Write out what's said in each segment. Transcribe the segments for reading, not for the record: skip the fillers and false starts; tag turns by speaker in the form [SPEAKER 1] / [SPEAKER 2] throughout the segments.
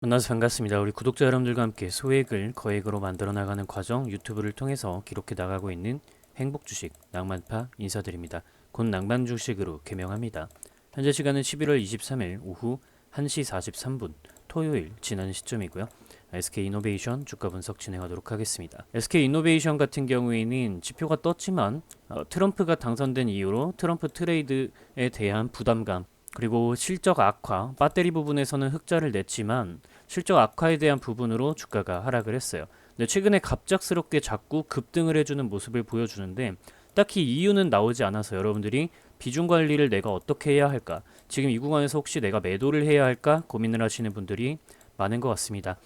[SPEAKER 1] 만나서 반갑습니다. 우리 구독자 여러분들과 함께 소액을 거액으로 만들어 나가는 과정 유튜브를 통해서 기록해 나가고 있는 행복주식 낭만파 인사드립니다. 곧 낭만주식으로 개명합니다. 현재 시간은 11월 23일 오후 1시 43분 토요일 지난 시점이고요. SK이노베이션 주가 분석 진행하도록 하겠습니다. SK이노베이션 같은 경우에는 지표가 떴지만 트럼프가 당선된 이후로 트럼프 트레이드에 대한 부담감 그리고 실적 악화, 배터리 부분에서는 흑자를 냈지만 실적 악화에 대한 부분으로 주가가 하락을 했어요. 근데 최근에 갑작스럽게 자꾸 급등을 해주는 모습을 보여주는데 딱히 이유는 나오지 않아서 여러분들이 비중 관리를 내가 어떻게 해야 할까? 지금 이 구간에서 혹시 내가 매도를 해야 할까? 고민을 하시는 분들이 많은 것 같습니다.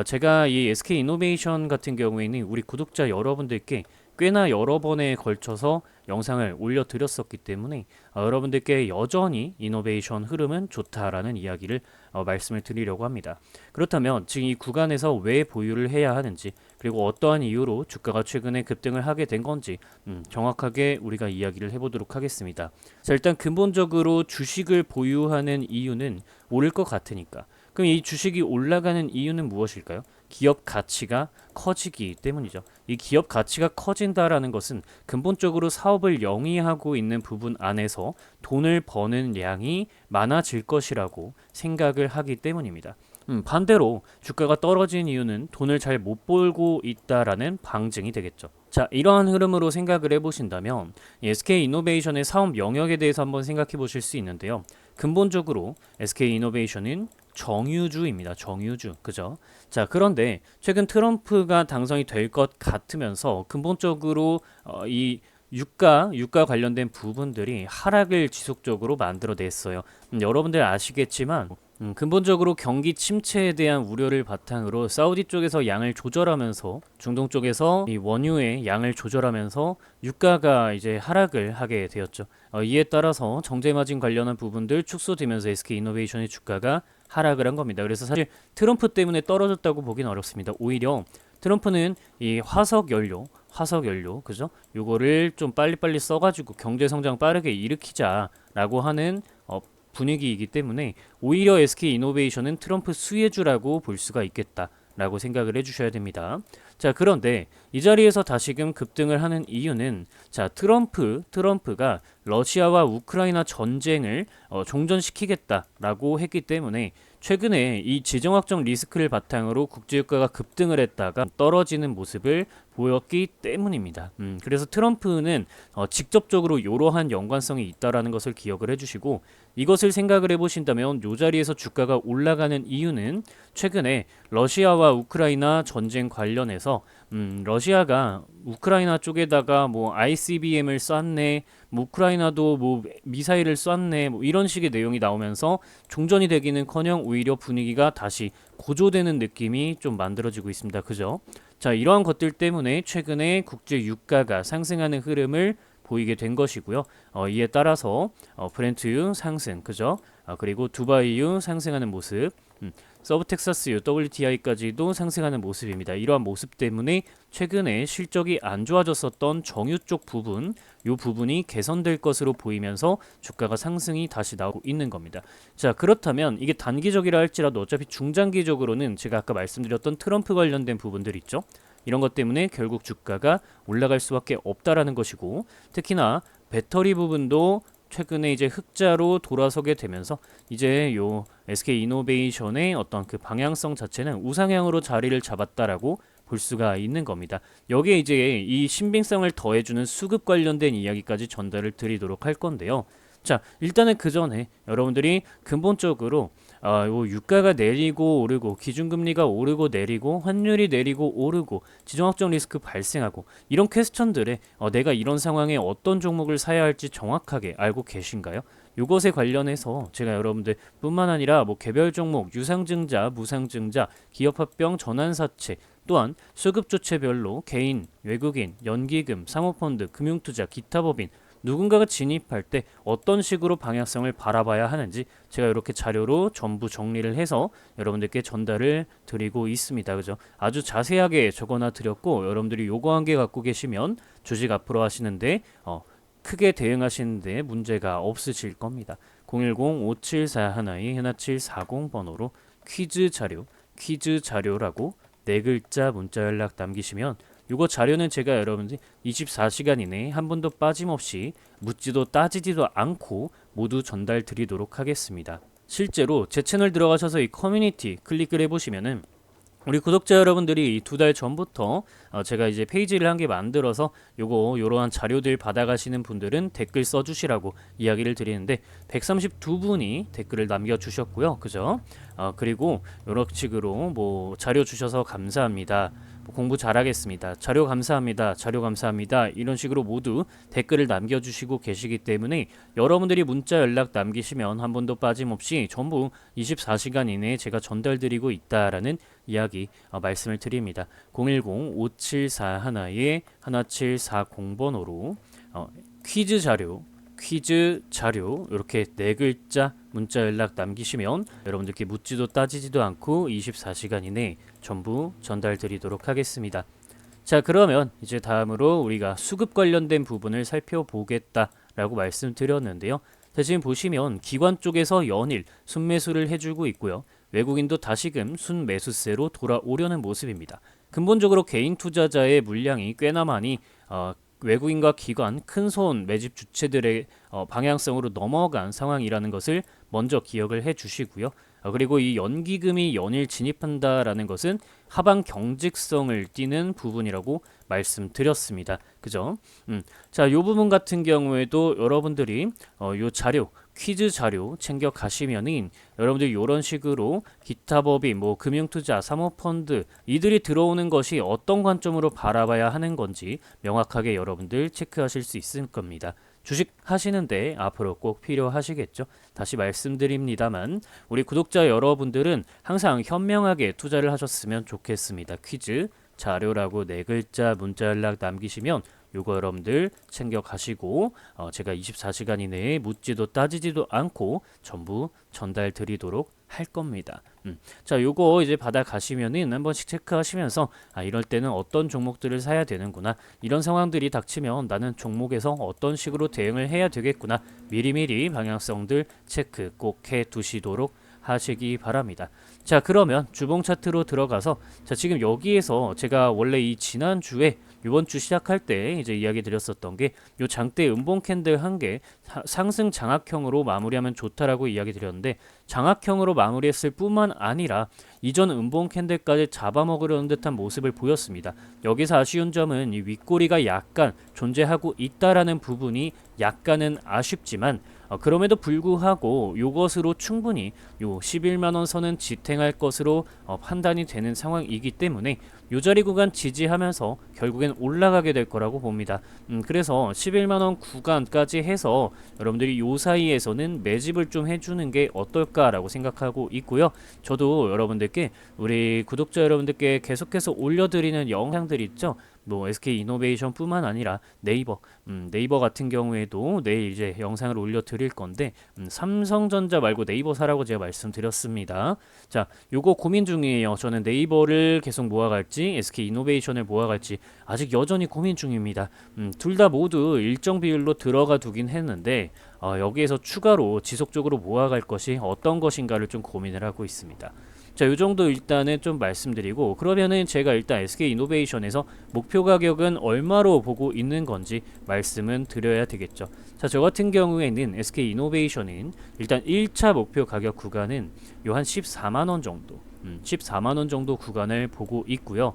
[SPEAKER 1] 제가 이 SK이노베이션 같은 경우에는 우리 구독자 여러분들께 꽤나 여러 번에 걸쳐서 영상을 올려드렸었기 때문에 여러분들께 여전히 이노베이션 흐름은 좋다라는 이야기를 말씀을 드리려고 합니다. 그렇다면 지금 이 구간에서 왜 보유를 해야 하는지 그리고 어떠한 이유로 주가가 최근에 급등을 하게 된 건지 정확하게 우리가 이야기를 해보도록 하겠습니다. 자, 일단 근본적으로 주식을 보유하는 이유는 오를 것 같으니까. 그럼 이 주식이 올라가는 이유는 무엇일까요? 기업 가치가 커지기 때문이죠. 이 기업 가치가 커진다라는 것은 근본적으로 사업을 영위하고 있는 부분 안에서 돈을 버는 양이 많아질 것이라고 생각을 하기 때문입니다. 반대로 주가가 떨어진 이유는 돈을 잘 못 벌고 있다라는 방증이 되겠죠. 자, 이러한 흐름으로 생각을 해보신다면 SK이노베이션의 사업 영역에 대해서 한번 생각해 보실 수 있는데요. 근본적으로 SK이노베이션은 정유주입니다. 정유주. 그죠? 자, 그런데 최근 트럼프가 당선이 될 것 같으면서 근본적으로 이 유가 관련된 부분들이 하락을 지속적으로 만들어냈어요. 여러분들 아시겠지만 근본적으로 경기 침체에 대한 우려를 바탕으로 사우디 쪽에서 양을 조절하면서 중동 쪽에서 이 원유의 양을 조절하면서 유가가 이제 하락을 하게 되었죠. 이에 따라서 정제 마진 관련한 부분들 축소되면서 SK이노베이션의 주가가 하락을 한 겁니다. 그래서 사실 트럼프 때문에 떨어졌다고 보긴 어렵습니다. 오히려 트럼프는 이 화석 연료, 그죠? 요거를 좀 빨리빨리 써가지고 경제 성장 빠르게 일으키자라고 하는 분위기이기 때문에 오히려 SK이노베이션은 트럼프 수혜주라고 볼 수가 있겠다라고 생각을 해주셔야 됩니다. 자, 그런데 이 자리에서 다시금 급등을 하는 이유는 자, 트럼프가 러시아와 우크라이나 전쟁을 종전시키겠다라고 했기 때문에 최근에 이 지정학적 리스크를 바탕으로 국제유가가 급등을 했다가 떨어지는 모습을 보였기 때문입니다. 그래서 트럼프는 직접적으로 이러한 연관성이 있다라는 것을 기억을 해주시고 이것을 생각을 해보신다면 이 자리에서 주가가 올라가는 이유는 최근에 러시아와 우크라이나 전쟁 관련해서 러시아가 우크라이나 쪽에다가 뭐 ICBM을 쐈네, 뭐 우크라이나도 뭐 미사일을 쐈네, 뭐 이런 식의 내용이 나오면서 종전이 되기는커녕 오히려 분위기가 다시 고조되는 느낌이 좀 만들어지고 있습니다. 그죠? 자, 이러한 것들 때문에 최근에 국제 유가가 상승하는 흐름을 보이게 된 것이고요. 이에 따라서 브렌트유 상승, 그죠? 그리고 두바이유 상승하는 모습, 서브텍사스유 WTI까지도 상승하는 모습입니다. 이러한 모습 때문에 최근에 실적이 안 좋아졌었던 정유 쪽 부분, 이 부분이 개선될 것으로 보이면서 주가가 상승이 다시 나오고 있는 겁니다. 자, 그렇다면 이게 단기적이라 할지라도 어차피 중장기적으로는 제가 아까 말씀드렸던 트럼프 관련된 부분들 있죠. 이런 것 때문에 결국 주가가 올라갈 수밖에 없다라는 것이고 특히나 배터리 부분도 최근에 이제 흑자로 돌아서게 되면서 이제 요 SK이노베이션의 어떤 그 방향성 자체는 우상향으로 자리를 잡았다라고 볼 수가 있는 겁니다. 여기에 이제 이 신빙성을 더해주는 수급 관련된 이야기까지 전달을 드리도록 할 건데요. 자, 일단은 그 전에 여러분들이 근본적으로 요 유가가 내리고 오르고 기준금리가 오르고 내리고 환율이 내리고 오르고 지정학적 리스크 발생하고 이런 퀘스천들에 내가 이런 상황에 어떤 종목을 사야 할지 정확하게 알고 계신가요? 이것에 관련해서 제가 여러분들 뿐만 아니라 뭐 개별 종목, 유상증자, 무상증자, 기업합병, 전환사채 또한 수급조체별로 개인, 외국인, 연기금, 사모펀드, 금융투자, 기타 법인 누군가가 진입할 때 어떤 식으로 방향성을 바라봐야 하는지 제가 이렇게 자료로 전부 정리를 해서 여러분들께 전달을 드리고 있습니다. 그죠? 아주 자세하게 적어놔 드렸고 여러분들이 요거 한 개 갖고 계시면 주식 앞으로 하시는데 크게 대응하시는데 문제가 없으실 겁니다. 010-574-12-1740번호로 퀴즈 자료 퀴즈 자료라고 네 글자 문자 연락 남기시면 요거 자료는 제가 여러분들 24시간 이내에 한 번도 빠짐없이 묻지도 따지지도 않고 모두 전달 드리도록 하겠습니다. 실제로 제 채널 들어가셔서 이 커뮤니티 클릭을 해보시면은 우리 구독자 여러분들이 2달 전부터 제가 이제 페이지를 한 개 만들어서 요러한 자료들 받아가시는 분들은 댓글 써주시라고 이야기를 드리는데 132분이 댓글을 남겨주셨고요. 그죠? 그리고 요런 식으로 뭐 자료 주셔서 감사합니다. 공부 잘하겠습니다. 자료 감사합니다. 자료 감사합니다. 이런 식으로 모두 댓글을 남겨주시고 계시기 때문에 여러분들이 문자 연락 남기시면 한 번도 빠짐없이 전부 24시간 이내에 제가 전달드리고 있다라는 이야기 말씀을 드립니다. 010-5741-1740번호로 퀴즈 자료 이렇게 네 글자 문자 연락 남기시면 여러분들께 묻지도 따지지도 않고 24시간 이내에 전부 전달 드리도록 하겠습니다. 자, 그러면 이제 다음으로 우리가 수급 관련된 부분을 살펴보겠다라고 말씀드렸는데요. 자, 지금 보시면 기관 쪽에서 연일 순매수를 해주고 있고요. 외국인도 다시금 순매수세로 돌아오려는 모습입니다. 근본적으로 개인 투자자의 물량이 꽤나 많이 외국인과 기관, 큰손 매집 주체들의 방향성으로 넘어간 상황이라는 것을 먼저 기억을 해 주시고요. 그리고 이 연기금이 연일 진입한다라는 것은 하방 경직성을 띠는 부분이라고 말씀드렸습니다. 그죠? 자, 이 부분 같은 경우에도 여러분들이 요 자료, 퀴즈 자료 챙겨 가시면은 여러분들이 이런 식으로 기타 법인, 뭐 금융투자, 사모펀드 이들이 들어오는 것이 어떤 관점으로 바라봐야 하는 건지 명확하게 여러분들 체크하실 수 있을 겁니다. 주식 하시는데 앞으로 꼭 필요하시겠죠. 다시 말씀드립니다만 우리 구독자 여러분들은 항상 현명하게 투자를 하셨으면 좋겠습니다. 퀴즈 자료라고 네 글자 문자 연락 남기시면 요거 여러분들 챙겨 가시고 제가 24시간 이내에 묻지도 따지지도 않고 전부 전달 드리도록 할 겁니다. 자, 요거 이제 받아 가시면은 한 번씩 체크하시면서 이럴 때는 어떤 종목들을 사야 되는구나, 이런 상황들이 닥치면 나는 종목에서 어떤 식으로 대응을 해야 되겠구나, 미리미리 방향성들 체크 꼭 해 두시도록 하시기 바랍니다. 자, 그러면 주봉 차트로 들어가서 자, 지금 여기에서 제가 원래 이 지난주에 이번 주 시작할 때 이제 이야기 드렸었던 게 요 장대 음봉 캔들 한 개 상승 장악형으로 마무리하면 좋다라고 이야기 드렸는데, 장악형으로 마무리했을 뿐만 아니라 이전 음봉 캔들까지 잡아먹으려는 듯한 모습을 보였습니다. 여기서 아쉬운 점은 이 윗꼬리가 약간 존재하고 있다라는 부분이 약간은 아쉽지만 그럼에도 불구하고 이것으로 충분히 요 11만원 선은 지탱할 것으로 판단이 되는 상황이기 때문에 요 자리 구간 지지하면서 결국엔 올라가게 될 거라고 봅니다. 그래서 11만원 구간까지 해서 여러분들이 요 사이에서는 매집을 좀 해주는 게 어떨까라고 생각하고 있고요. 저도 여러분들께, 우리 구독자 여러분들께 계속해서 올려드리는 영상들 있죠. 뭐 SK이노베이션 뿐만 아니라 네이버 같은 경우에도 내일 이제 영상을 올려드릴 건데 삼성전자 말고 네이버 사라고 제가 말씀드렸습니다. 자, 요거 고민 중이에요. 저는 네이버를 계속 모아갈지 SK이노베이션을 모아갈지 아직 여전히 고민 중입니다. 둘 다 모두 일정 비율로 들어가 두긴 했는데 여기에서 추가로 지속적으로 모아갈 것이 어떤 것인가를 좀 고민을 하고 있습니다. 자, 요 정도 일단은 좀 말씀드리고, 그러면은 제가 일단 SK이노베이션에서 목표 가격은 얼마로 보고 있는 건지 말씀은 드려야 되겠죠. 자, 저 같은 경우에는 SK이노베이션은 일단 1차 목표 가격 구간은 요 한 14만원 정도 14만원 정도 구간을 보고 있고요.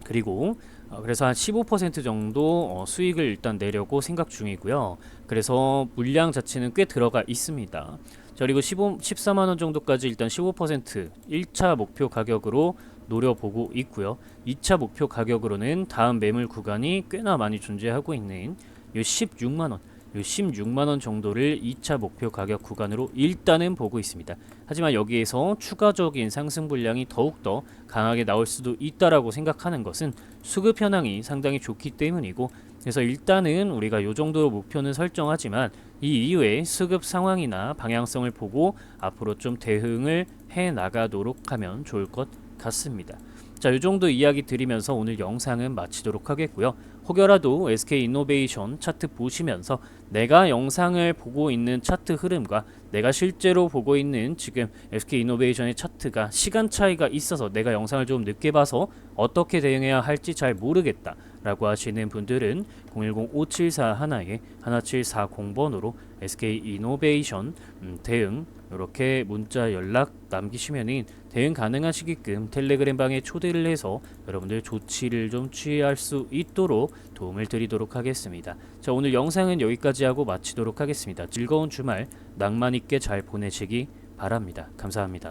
[SPEAKER 1] 그리고 그래서 한 15% 정도 수익을 일단 내려고 생각 중이고요. 그래서 물량 자체는 꽤 들어가 있습니다. 자, 그리고 14만원 정도까지 일단 15% 1차 목표 가격으로 노려보고 있고요. 2차 목표 가격으로는 다음 매물 구간이 꽤나 많이 존재하고 있는 요 16만원 정도를 2차 목표 가격 구간으로 일단은 보고 있습니다. 하지만 여기에서 추가적인 상승 분량이 더욱더 강하게 나올 수도 있다라고 생각하는 것은 수급 현황이 상당히 좋기 때문이고, 그래서 일단은 우리가 요 정도로 목표는 설정하지만 이 이후에 수급 상황이나 방향성을 보고 앞으로 좀 대응을 해 나가도록 하면 좋을 것 같습니다. 자, 이 정도 이야기 드리면서 오늘 영상은 마치도록 하겠고요. 혹여라도 SK이노베이션 차트 보시면서 내가 영상을 보고 있는 차트 흐름과 내가 실제로 보고 있는 지금 SK이노베이션의 차트가 시간 차이가 있어서 내가 영상을 좀 늦게 봐서 어떻게 대응해야 할지 잘 모르겠다 라고 하시는 분들은 010-5741-1740번으로 SK이노베이션 대응 이렇게 문자 연락 남기시면은 대응 가능하시게끔 텔레그램 방에 초대를 해서 여러분들 조치를 좀 취할 수 있도록 도움을 드리도록 하겠습니다. 자, 오늘 영상은 여기까지 하고 마치도록 하겠습니다. 즐거운 주말 낭만 있게 잘 보내시기 바랍니다. 감사합니다.